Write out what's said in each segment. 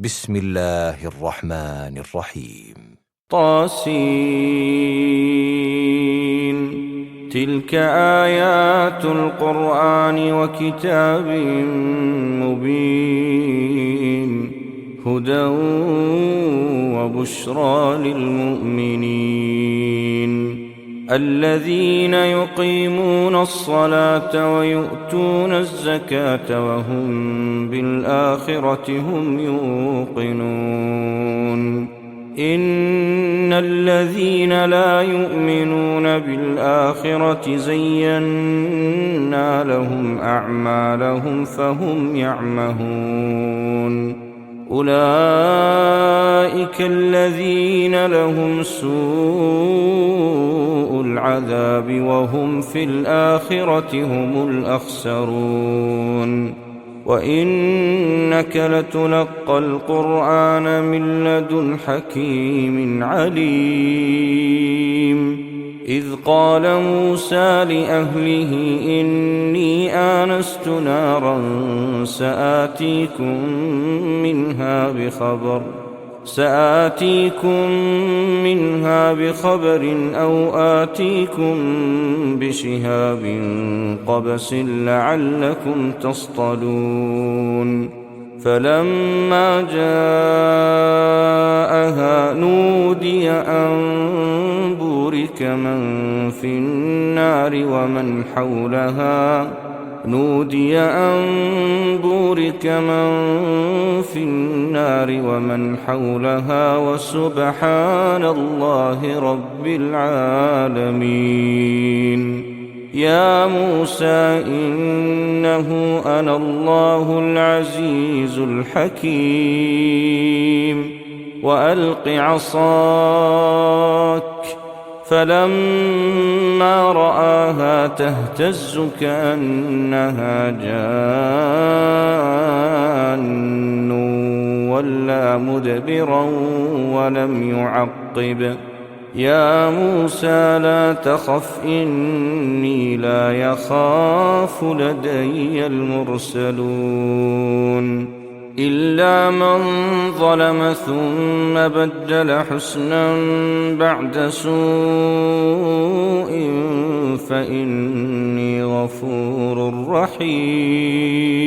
بسم الله الرحمن الرحيم. طاسين. تلك آيات القرآن وكتاب مبين، هدى وبشرى للمؤمنين الذين يقيمون الصلاة ويؤتون الزكاة وهم بالآخرة هم يوقنون. إن الذين لا يؤمنون بالآخرة زينا لهم أعمالهم فهم يعمهون. أولئك الذين لهم سوء العذاب وهم في الآخرة هم الأخسرون. وإنك لتلقى القرآن من لدن حكيم عليم. إذ قال موسى لأهله إني آنست نارا سآتيكم منها بخبر أو آتيكم بشهاب قبس لعلكم تصطلون. فلما جاءها نودي أن بورك من في النار ومن حولها وسبحان الله رب العالمين. يا موسى إنه أنا الله العزيز الحكيم. وألق عصاك، فلما رآها تهتز كأنها جان ولا مدبرا ولم يعقب. يا موسى لا تخف إني لا يخاف لدي المرسلون. إلا من ظلم ثم بدل حسنا بعد سوء فإني غفور رحيم.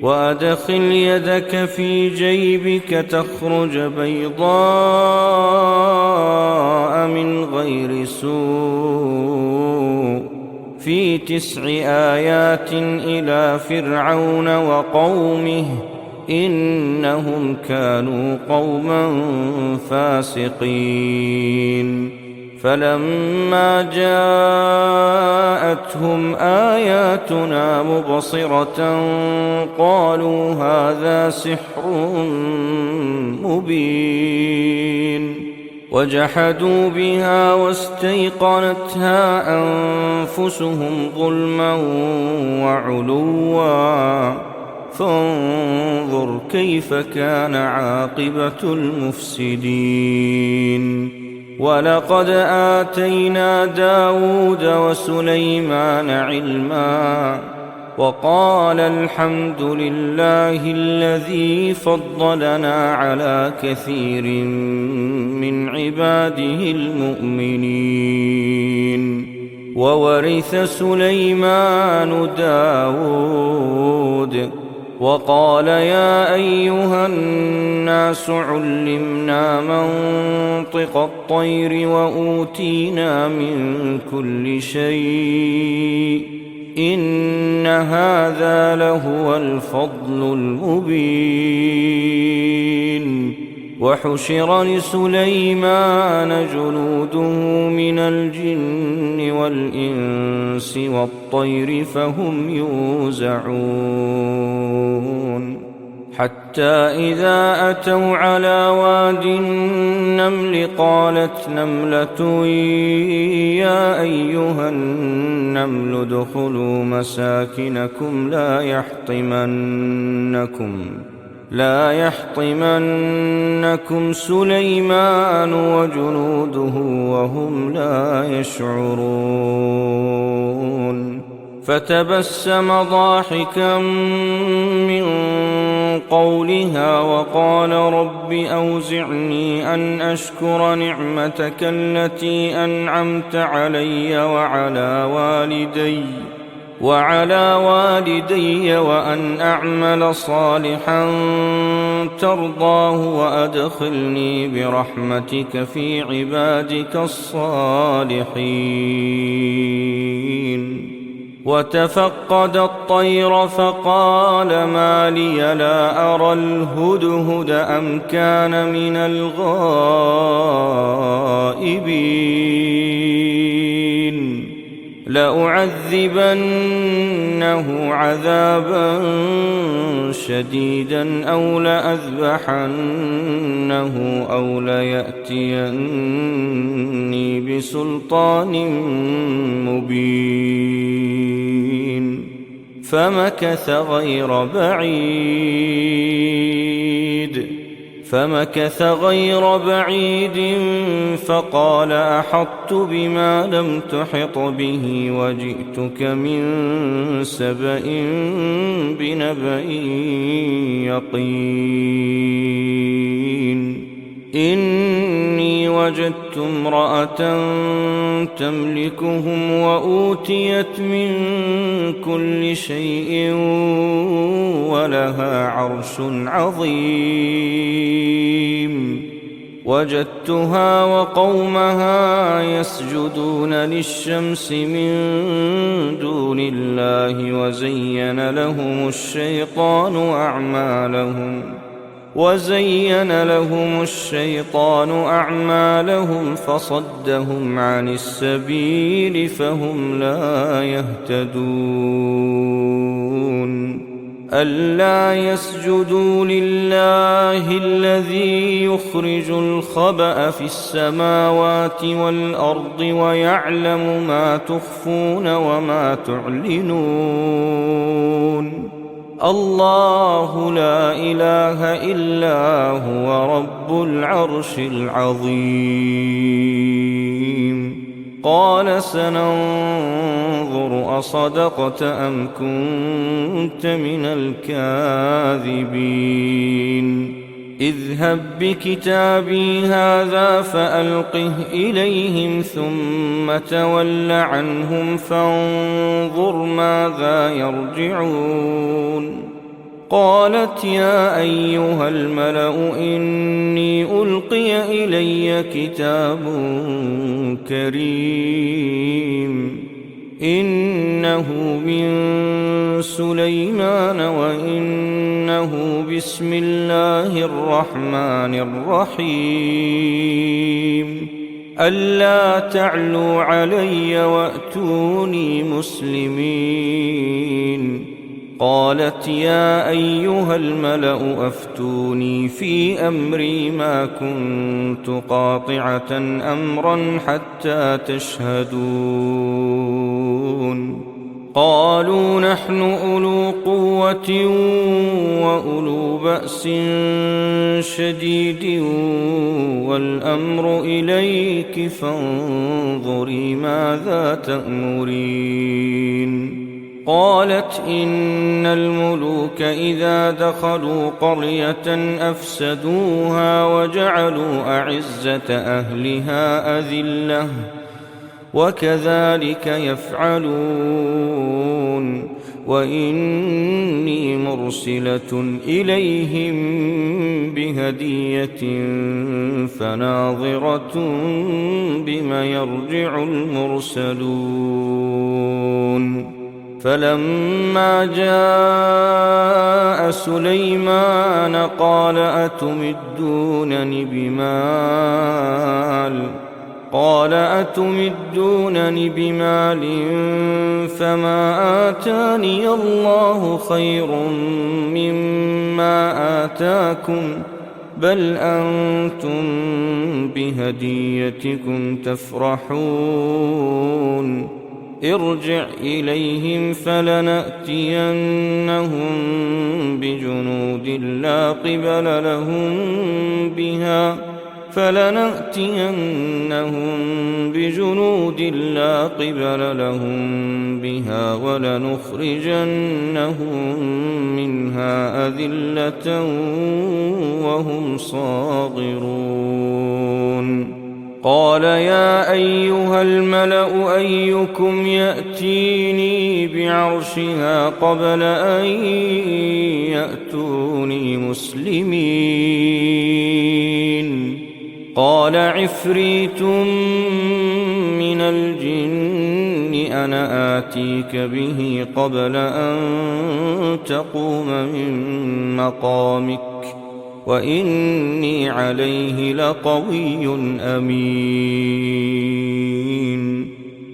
وأدخل يدك في جيبك تخرج بيضاء من غير سوء في 9 آيات إلى فرعون وقومه إنهم كانوا قوما فاسقين. فلما جاءتهم آياتنا مبصرة قالوا هذا سحر مبين. وجحدوا بها واستيقنتها أنفسهم ظلما وعلوا فانظر كيف كان عاقبة المفسدين. ولقد آتينا داود وسليمان علما وقال الحمد لله الذي فضلنا على كثير من عباده المؤمنين. وورث سليمان داود وقال يا أيها الناس علمنا منطق الطير وأوتينا من كل شيء إن هذا لهو الفضل المبين. وحشر لسليمان جنوده من الجن والإنس والطير فهم يوزعون. حتى إذا أتوا على واد النمل قالت نملة يا أيها النمل ادخلوا مساكنكم لا يحطمنكم سليمان وجنوده وهم لا يشعرون. فتبسم ضاحكا من قولها وقال رب أوزعني أن أشكر نعمتك التي أنعمت علي وعلى والدي وأن أعمل صالحا ترضاه وأدخلني برحمتك في عبادك الصالحين. وتفقد الطير فقال ما لي لا أرى الهدهد أم كان من الغائبين لأعذبنه عذابا شديدا أو لأذبحنه أو ليأتيني بسلطان مبين. فمكث غير بعيد فقال أحطت بما لم تحط به وجئتك من سبأ بنبأ يقين. إني وجدت امرأة تملكهم وأوتيت من كل شيء ولها عرش عظيم. وجدتها وقومها يسجدون للشمس من دون الله وزين لهم الشيطان أعمالهم فصدهم عن السبيل فهم لا يهتدون. ألا يسجدوا لله الذي يخرج الخبأ في السماوات والأرض ويعلم ما تخفون وما تعلنون. الله لا إله إلا هو رب العرش العظيم. قال سننظر أصدقت أم كنت من الكاذبين. اذهب بكتابي هذا فألقه إليهم ثم تول عنهم فانظر ماذا يرجعون. قالت يا أيها الملأ إني ألقي إلي كتاب كريم إنه من سليمان وإنه بسم الله الرحمن الرحيم. ألا تعلوا علي وأتوني مسلمين. قالت يا أيها الملأ أفتوني في أمري ما كنت قاطعة أمرا حتى تشهدون. قالوا نحن أولو قوة وأولو بأس شديد والأمر إليك فانظري ماذا تأمرين. قالت إن الملوك إذا دخلوا قرية أفسدوها وجعلوا أعزة أهلها أذلة وكذلك يفعلون. وإني مرسلة إليهم بهدية فناظرة بما يرجع المرسلون. فلما جاء سليمان قال أتمدونني بمال فما آتاني الله خير مما آتاكم بل أنتم بهديتكم تفرحون. ارجع إليهم فلنأتينهم بجنود لا قبل لهم بها فلنأتينهم بجنود لا قبل لهم بها ولنخرجنهم منها أذلة وهم صاغرون قال يا أيها الملأ أيكم يأتيني بعرشها قبل أن يأتوني مسلمين قال عفريت من الجن أنا آتيك به قبل أن تقوم من مقامك وإني عليه لقوي أمين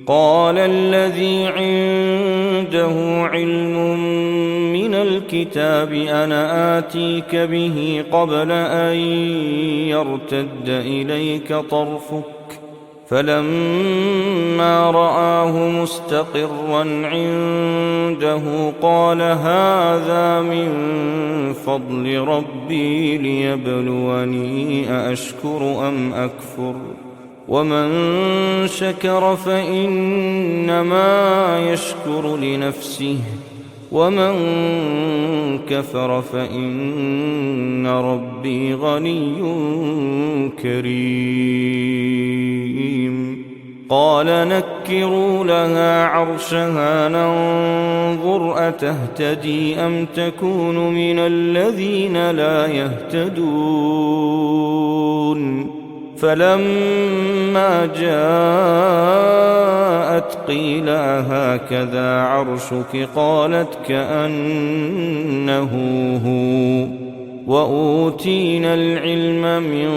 قال الذي عنده علم من الكتاب أنا آتيك به قبل أن يرتد إليك طرفك فلما رآه مستقرا عنده قال هذا من فضل ربي ليبلوني أأشكر أم أكفر ومن شكر فإنما يشكر لنفسه ومن كفر فإن ربي غني كريم قال نكروا لها عرشها ننظر أتهتدي أم تكون من الذين لا يهتدون فلما جاءت قيل هكذا عرشك قالت كأنه هو وأوتينا العلم من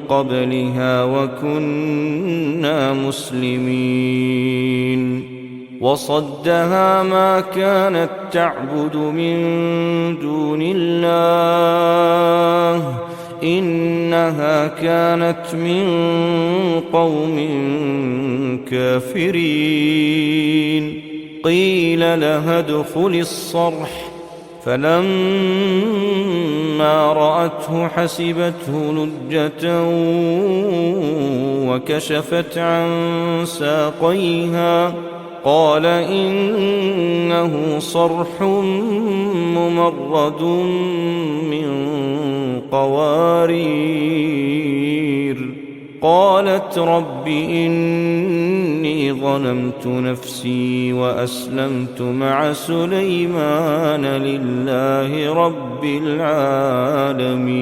قبلها وكنا مسلمين وصدها ما كانت تعبد من دون الله إنها كانت من قوم كافرين قيل لها ادخل الصرح فلما رأته حسبته لجة وكشفت عن ساقيها قال إنه صرح ممرد من قوارير قالت رب إني ظلمت نفسي وأسلمت مع سليمان لله رب العالمين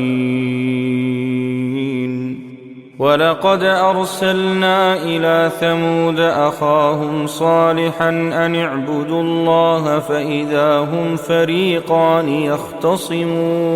ولقد أرسلنا إلى ثمود أخاهم صالحا أن اعبدوا الله فإذا هم فريقان يختصمون